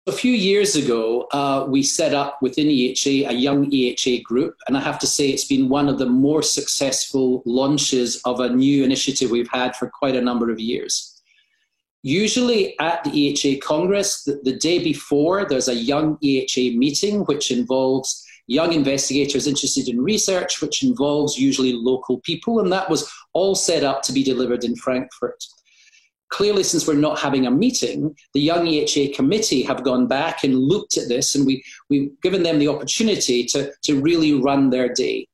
A few years ago, we set up within EHA a young EHA group, and I have to say it's been one of the more successful launches of a new initiative we've had for quite a number of years. Usually at the EHA Congress, the day before, there's a young EHA meeting which involves young investigators interested in research, which involves usually local people, and that was all set up to be delivered in Frankfurt. Clearly, since we're not having a meeting, the Young EHA Committee have gone back and looked at this, and we've given them the opportunity to really run their day.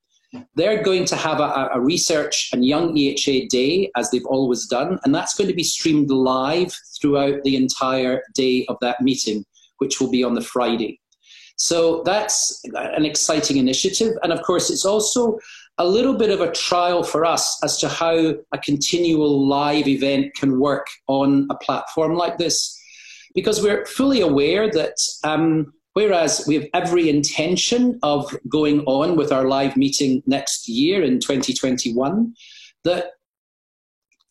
They're going to have a research and Young EHA day, as they've always done, and that's going to be streamed live throughout the entire day of that meeting, which will be on the Friday. So that's an exciting initiative, and of course it's also a little bit of a trial for us as to how a continual live event can work on a platform like this. Because we're fully aware that whereas we have every intention of going on with our live meeting next year in 2021, that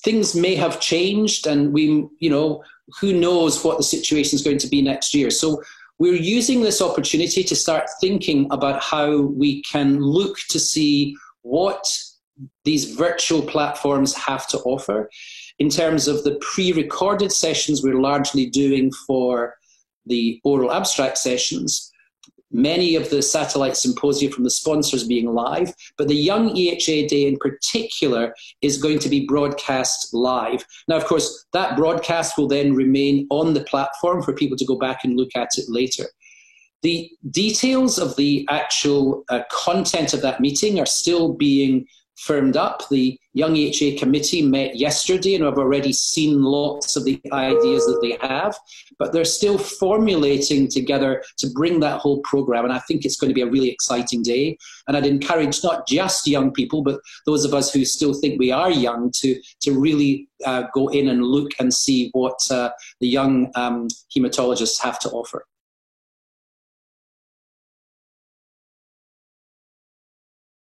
things may have changed, and who knows what the situation is going to be next year. So we're using this opportunity to start thinking about how we can look to see what these virtual platforms have to offer. In terms of the pre-recorded sessions we're largely doing for the oral abstract sessions, many of the satellite symposia from the sponsors being live, but the Young EHA Day in particular is going to be broadcast live. Now, of course, that broadcast will then remain on the platform for people to go back and look at it later. The details of the actual content of that meeting are still being firmed up. The Young EHA Committee met yesterday, and I've already seen lots of the ideas that they have, but they're still formulating together to bring that whole program, and I think it's going to be a really exciting day. And I'd encourage not just young people, but those of us who still think we are young to really go in and look and see what the young hematologists have to offer.